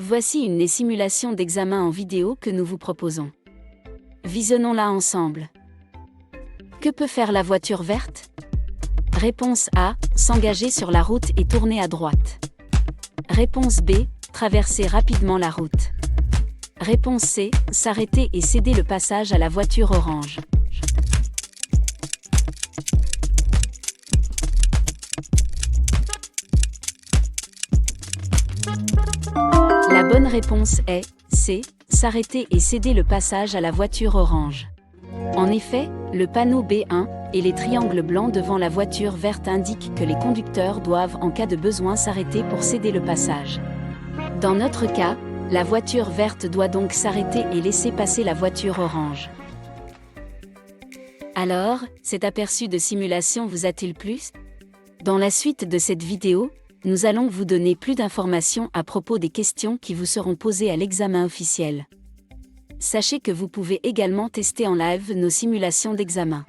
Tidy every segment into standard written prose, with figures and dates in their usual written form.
Voici une des simulations d'examen en vidéo que nous vous proposons. Visionnons-la ensemble. Que peut faire la voiture verte? Réponse A, s'engager sur la route et tourner à droite. Réponse B, traverser rapidement la route. Réponse C, s'arrêter et céder le passage à la voiture orange. La bonne réponse est C, s'arrêter et céder le passage à la voiture orange. En effet, le panneau B1 et les triangles blancs devant la voiture verte indiquent que les conducteurs doivent en cas de besoin s'arrêter pour céder le passage. Dans notre cas, la voiture verte doit donc s'arrêter et laisser passer la voiture orange. Alors, cet aperçu de simulation vous a-t-il plu? Dans la suite de cette vidéo, nous allons vous donner plus d'informations à propos des questions qui vous seront posées à l'examen officiel. Sachez que vous pouvez également tester en live nos simulations d'examen.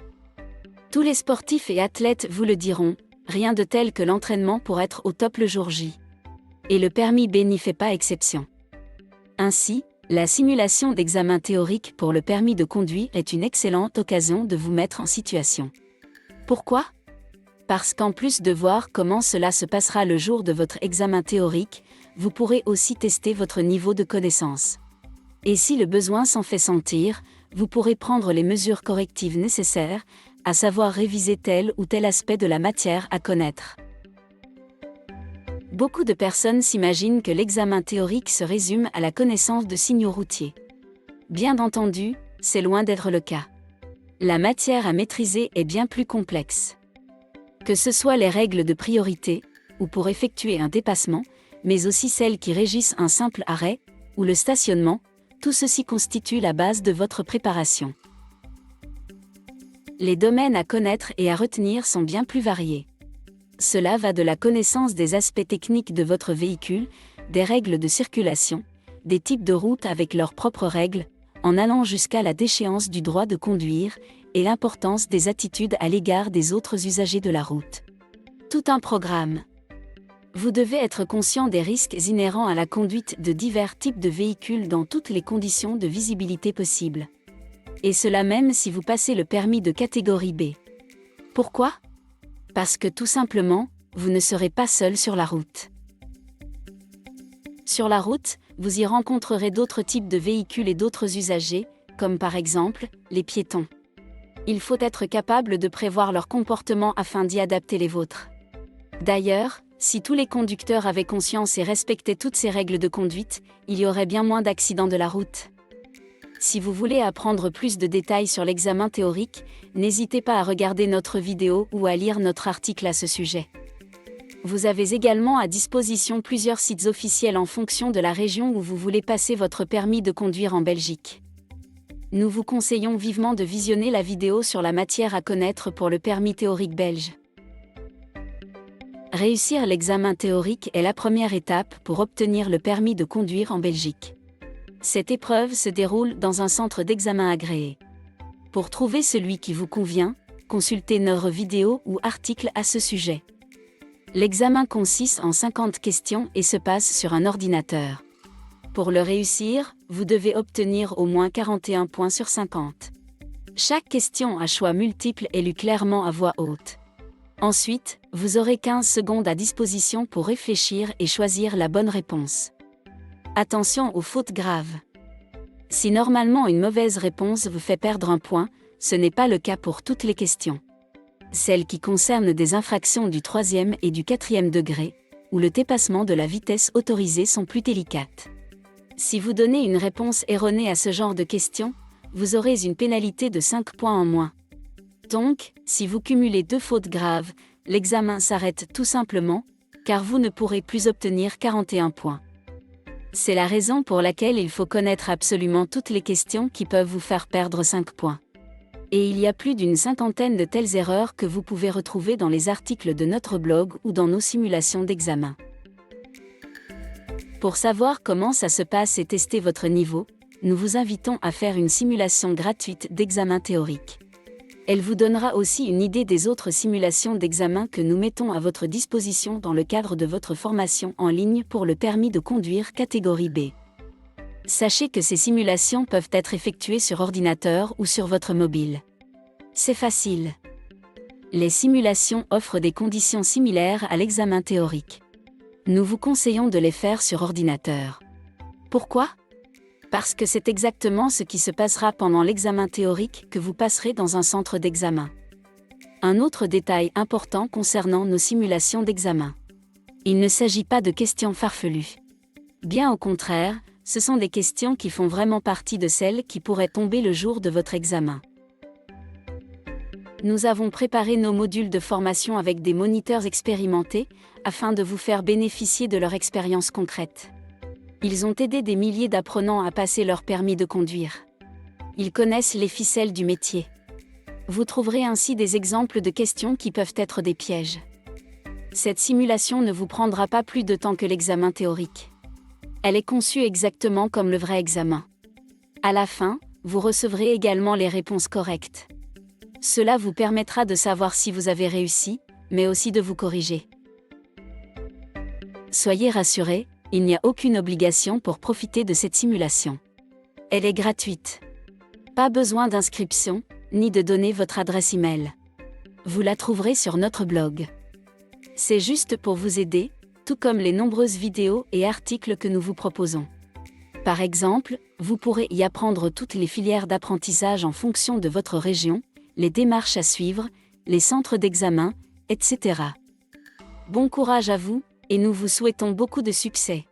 Tous les sportifs et athlètes vous le diront, rien de tel que l'entraînement pour être au top le jour J. Et le permis B n'y fait pas exception. Ainsi, la simulation d'examen théorique pour le permis de conduire est une excellente occasion de vous mettre en situation. Pourquoi? Parce qu'en plus de voir comment cela se passera le jour de votre examen théorique, vous pourrez aussi tester votre niveau de connaissance. Et si le besoin s'en fait sentir, vous pourrez prendre les mesures correctives nécessaires, à savoir réviser tel ou tel aspect de la matière à connaître. Beaucoup de personnes s'imaginent que l'examen théorique se résume à la connaissance de signaux routiers. Bien entendu, c'est loin d'être le cas. La matière à maîtriser est bien plus complexe. Que ce soit les règles de priorité, ou pour effectuer un dépassement, mais aussi celles qui régissent un simple arrêt, ou le stationnement, tout ceci constitue la base de votre préparation. Les domaines à connaître et à retenir sont bien plus variés. Cela va de la connaissance des aspects techniques de votre véhicule, des règles de circulation, des types de routes avec leurs propres règles, en allant jusqu'à la déchéance du droit de conduire, et l'importance des attitudes à l'égard des autres usagers de la route. Tout un programme. Vous devez être conscient des risques inhérents à la conduite de divers types de véhicules dans toutes les conditions de visibilité possibles. Et cela même si vous passez le permis de catégorie B. Pourquoi? Parce que tout simplement, vous ne serez pas seul sur la route. Sur la route, vous y rencontrerez d'autres types de véhicules et d'autres usagers, comme par exemple, les piétons. Il faut être capable de prévoir leur comportement afin d'y adapter les vôtres. D'ailleurs, si tous les conducteurs avaient conscience et respectaient toutes ces règles de conduite, il y aurait bien moins d'accidents de la route. Si vous voulez apprendre plus de détails sur l'examen théorique, n'hésitez pas à regarder notre vidéo ou à lire notre article à ce sujet. Vous avez également à disposition plusieurs sites officiels en fonction de la région où vous voulez passer votre permis de conduire en Belgique. Nous vous conseillons vivement de visionner la vidéo sur la matière à connaître pour le permis théorique belge. Réussir l'examen théorique est la première étape pour obtenir le permis de conduire en Belgique. Cette épreuve se déroule dans un centre d'examen agréé. Pour trouver celui qui vous convient, consultez notre vidéo ou article à ce sujet. L'examen consiste en 50 questions et se passe sur un ordinateur. Pour le réussir, vous devez obtenir au moins 41 points sur 50. Chaque question à choix multiple est lue clairement à voix haute. Ensuite, vous aurez 15 secondes à disposition pour réfléchir et choisir la bonne réponse. Attention aux fautes graves. Si normalement une mauvaise réponse vous fait perdre un point, ce n'est pas le cas pour toutes les questions. Celles qui concernent des infractions du 3e et du 4e degré, où le dépassement de la vitesse autorisée sont plus délicates. Si vous donnez une réponse erronée à ce genre de questions, vous aurez une pénalité de 5 points en moins. Donc, si vous cumulez 2 fautes graves, l'examen s'arrête tout simplement, car vous ne pourrez plus obtenir 41 points. C'est la raison pour laquelle il faut connaître absolument toutes les questions qui peuvent vous faire perdre 5 points. Et il y a plus d'une cinquantaine de telles erreurs que vous pouvez retrouver dans les articles de notre blog ou dans nos simulations d'examen. Pour savoir comment ça se passe et tester votre niveau, nous vous invitons à faire une simulation gratuite d'examen théorique. Elle vous donnera aussi une idée des autres simulations d'examen que nous mettons à votre disposition dans le cadre de votre formation en ligne pour le permis de conduire catégorie B. Sachez que ces simulations peuvent être effectuées sur ordinateur ou sur votre mobile. C'est facile. Les simulations offrent des conditions similaires à l'examen théorique. Nous vous conseillons de les faire sur ordinateur. Pourquoi ? Parce que c'est exactement ce qui se passera pendant l'examen théorique que vous passerez dans un centre d'examen. Un autre détail important concernant nos simulations d'examen. Il ne s'agit pas de questions farfelues. Bien au contraire, ce sont des questions qui font vraiment partie de celles qui pourraient tomber le jour de votre examen. Nous avons préparé nos modules de formation avec des moniteurs expérimentés, afin de vous faire bénéficier de leur expérience concrète. Ils ont aidé des milliers d'apprenants à passer leur permis de conduire. Ils connaissent les ficelles du métier. Vous trouverez ainsi des exemples de questions qui peuvent être des pièges. Cette simulation ne vous prendra pas plus de temps que l'examen théorique. Elle est conçue exactement comme le vrai examen. À la fin, vous recevrez également les réponses correctes. Cela vous permettra de savoir si vous avez réussi, mais aussi de vous corriger. Soyez rassurés, il n'y a aucune obligation pour profiter de cette simulation. Elle est gratuite. Pas besoin d'inscription, ni de donner votre adresse email. Vous la trouverez sur notre blog. C'est juste pour vous aider, tout comme les nombreuses vidéos et articles que nous vous proposons. Par exemple, vous pourrez y apprendre toutes les filières d'apprentissage en fonction de votre région, les démarches à suivre, les centres d'examen, etc. Bon courage à vous, et nous vous souhaitons beaucoup de succès.